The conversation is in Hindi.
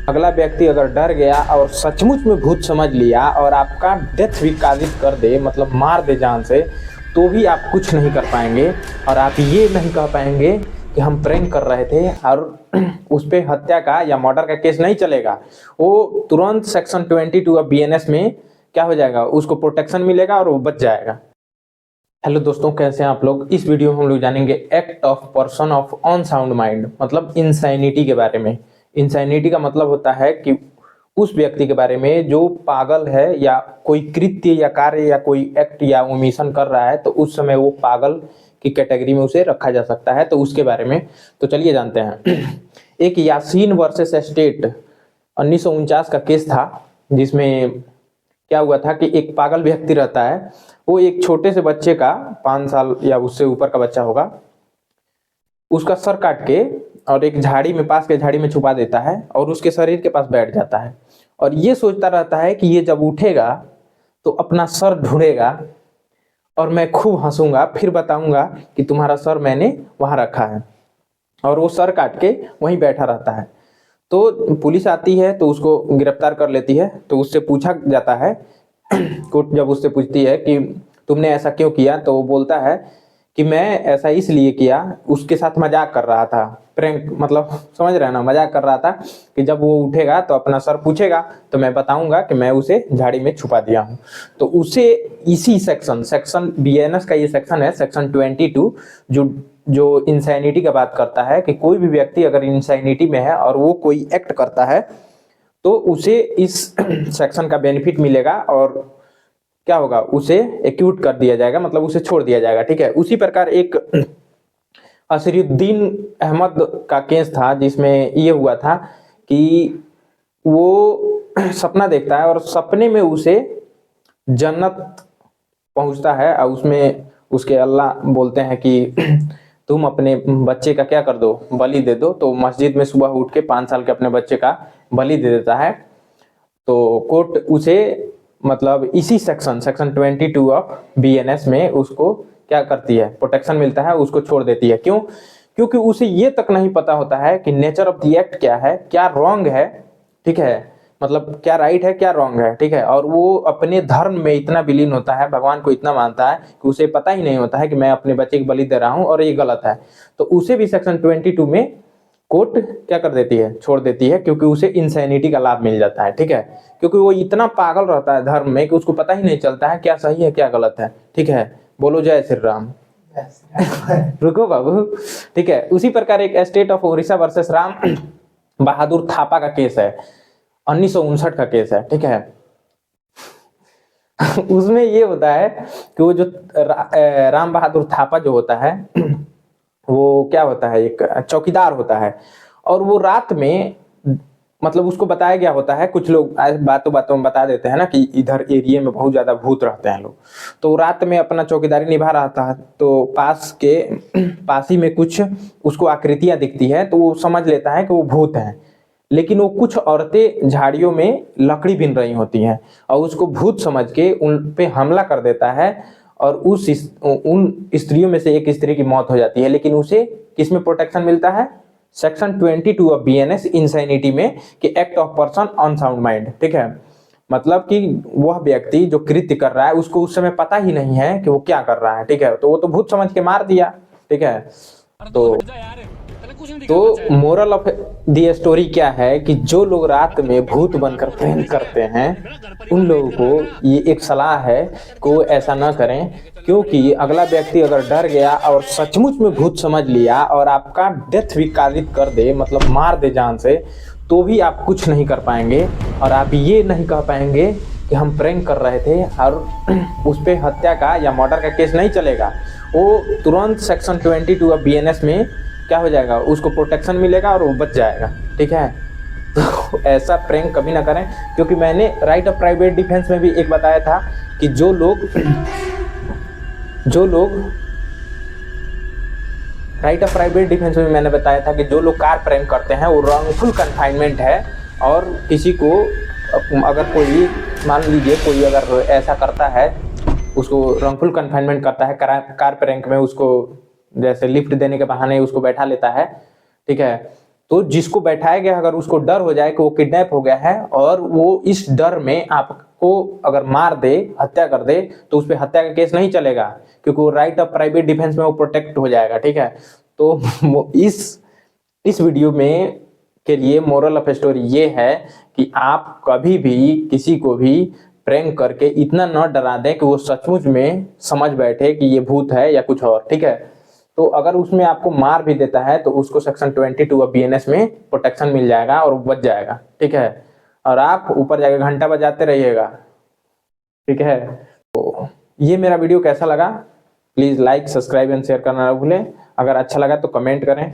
अगला व्यक्ति अगर डर गया और सचमुच में भूत समझ लिया और आपका डेथ भी काबिज कर दे, मतलब मार दे जान से, तो भी आप कुछ नहीं कर पाएंगे। और आप ये नहीं कह पाएंगे कि हम प्रैंक कर रहे थे, और उस पर हत्या का या मर्डर का केस नहीं चलेगा। वो तुरंत सेक्शन 22 ऑफ BNS में क्या हो जाएगा, उसको प्रोटेक्शन मिलेगा और वो बच जाएगा। हेलो दोस्तों, कैसे हैं आप लोग। इस वीडियो में हम लोग जानेंगे act of person of unsound mind, मतलब इंसैनिटी के बारे में। इंसैनिटी का मतलब होता है कि उस व्यक्ति के बारे में जो पागल है, या कोई कृत्य या कार्य या कोई एक्ट या ओमिशन कर रहा है, तो उस समय वो पागल की कैटेगरी में उसे रखा जा सकता है। तो उसके बारे में तो चलिए जानते हैं। एक यासीन वर्सेस स्टेट 1949 का केस था, जिसमें क्या हुआ था कि एक पागल व्यक्ति रहता है, वो एक छोटे से बच्चे का 5 साल या उससे ऊपर का बच्चा होगा, उसका सर काट के और एक झाड़ी में, पास के झाड़ी में छुपा देता है और उसके शरीर के पास बैठ जाता है। और ये सोचता रहता है कि ये जब उठेगा तो अपना सर ढूंढेगा और मैं खूब हंसूंगा, फिर बताऊंगा कि तुम्हारा सर मैंने वहां रखा है। और वो सर काट के वहीं बैठा रहता है। तो पुलिस आती है तो उसको गिरफ्तार कर लेती है। तो उससे पूछा जाता है, कोर्ट जब उससे पूछती है कि तुमने ऐसा क्यों किया, तो वो बोलता है कि मैं ऐसा इसलिए किया, उसके साथ मजाक कर रहा था, प्रैंक, मतलब समझ रहे हैं ना, मजाक कर रहा था कि जब वो उठेगा तो अपना सर पूछेगा तो मैं बताऊंगा कि मैं उसे झाड़ी में छुपा दिया हूँ। तो उसे इसी सेक्शन BNS का ये सेक्शन है, सेक्शन 22, जो इंसैनिटी का बात करता है कि कोई भी व्यक्ति अगर इंसैनिटी में है और वो कोई एक्ट करता है तो उसे इस सेक्शन का बेनिफिट मिलेगा और क्या होगा, उसे एक्यूट कर दिया जाएगा, मतलब उसे छोड़ दिया जाएगा। ठीक है। उसी प्रकार एक असरुद्दीन अहमद का केस था, जिसमें ये हुआ था कि वो सपना देखता है और सपने में उसे जन्नत पहुंचता है, और उसमें उसके अल्लाह बोलते हैं कि तुम अपने बच्चे का क्या कर दो, बलि दे दो। तो मस्जिद में सुबह उठ के 5 साल के अपने बच्चे का बलि दे देता है। तो कोर्ट उसे, मतलब इसी सेक्शन 22 ऑफ BNS में उसको क्या करती है, प्रोटेक्शन मिलता है, उसको छोड़ देती है। क्यों? क्योंकि उसे ये तक नहीं पता होता है कि नेचर ऑफ द एक्ट क्या है, क्या रॉन्ग है। ठीक है, मतलब क्या राइट है, क्या रॉन्ग है। ठीक है। और वो अपने धर्म में इतना विलीन होता है, भगवान को इतना मानता है कि उसे पता ही नहीं होता है कि मैं अपने बच्चे की बलि दे रहा हूं और ये गलत है। तो उसे भी सेक्शन 22 में कोर्ट क्या कर देती है, छोड़ देती है, क्योंकि उसे इंसैनिटी का लाभ मिल जाता है। ठीक है। क्योंकि वो इतना पागल रहता है धर्म में कि उसको पता ही नहीं चलता है क्या सही है क्या गलत है। ठीक है। बोलो जय श्री राम। रुको बाबू। ठीक है। उसी प्रकार एक state of Odisha versus Ram Bahadur Thapa का केस है, 1959 का केस है। ठीक है। उसमें ये होता है कि वो जो राम बहादुर थापा जो होता है, वो क्या होता है, एक चौकीदार होता है। और वो रात में, मतलब उसको बताया गया होता है, कुछ लोग बातों बातों में बता देते हैं ना कि इधर एरिया में बहुत ज्यादा भूत रहते हैं लोग। तो रात में अपना चौकीदारी निभा रहा था, तो पास ही में कुछ उसको आकृतियां दिखती है, तो वो समझ लेता है कि वो भूत हैं। लेकिन वो कुछ औरतें झाड़ियों में लकड़ी बीन रही होती हैं और उसको भूत समझ के उन पे हमला कर देता है, और उन स्त्रियों में से एक स्त्री की मौत हो जाती है। लेकिन उसे किसमें प्रोटेक्शन मिलता है, सेक्शन 22 ऑफ BNS इंसैनिटी में, कि act of person unsound mind. ठीक है। मतलब कि वह व्यक्ति जो कृत्य कर रहा है उसको उस समय पता ही नहीं है कि वो क्या कर रहा है। ठीक है। तो वो तो भूत समझ के मार दिया। ठीक है। तो मोरल ऑफ द स्टोरी क्या है कि जो लोग रात में भूत बनकर प्रैंक करते हैं, उन लोगों को ये एक सलाह है कि वो ऐसा ना करें। क्योंकि अगला व्यक्ति अगर डर गया और सचमुच में भूत समझ लिया और आपका डेथ भी काबिज कर दे, मतलब मार दे जान से, तो भी आप कुछ नहीं कर पाएंगे। और आप ये नहीं कह पाएंगे कि हम प्रैंक कर रहे थे, और उस पर हत्या का या मर्डर का केस नहीं चलेगा। वो तुरंत सेक्शन 22 ऑफ BNS में क्या हो जाएगा, उसको प्रोटेक्शन मिलेगा और वो बच जाएगा। ठीक है। तो ऐसा प्रैंक कभी ना करें। क्योंकि मैंने राइट ऑफ प्राइवेट डिफेंस में भी एक बताया था कि जो लोग राइट ऑफ प्राइवेट डिफेंस में मैंने बताया था कि जो लोग कार प्रैंक करते हैं वो रॉन्गफुल कन्फाइनमेंट है। और किसी को अगर कोई, मान लीजिए कोई अगर ऐसा करता है, उसको रॉन्गफुल कन्फाइनमेंट करता है कार प्रैंक में, उसको जैसे लिफ्ट देने के बहाने उसको बैठा लेता है। ठीक है। तो जिसको बैठाया गया अगर उसको डर हो जाए कि वो किडनैप हो गया है और वो इस डर में आपको अगर मार दे, हत्या कर दे, तो उस पर हत्या का केस नहीं चलेगा, क्योंकि वो राइट ऑफ प्राइवेट डिफेंस में वो प्रोटेक्ट हो जाएगा। ठीक है, तो इस वीडियो में के लिए मोरल ऑफ स्टोरी ये है कि आप कभी भी किसी को भी प्रैंक करके इतना न डरा दें कि वो सचमुच में समझ बैठे कि ये भूत है या कुछ और। ठीक है, तो अगर उसमें आपको मार भी देता है तो उसको सेक्शन 22 ऑफ बीएनएस में प्रोटेक्शन मिल जाएगा और बच जाएगा। ठीक है, और आप ऊपर जाके घंटा बजाते रहिएगा। ठीक है, तो ये मेरा वीडियो कैसा लगा please like, subscribe and share करना ना भूलें। अगर अच्छा लगा तो कमेंट करें।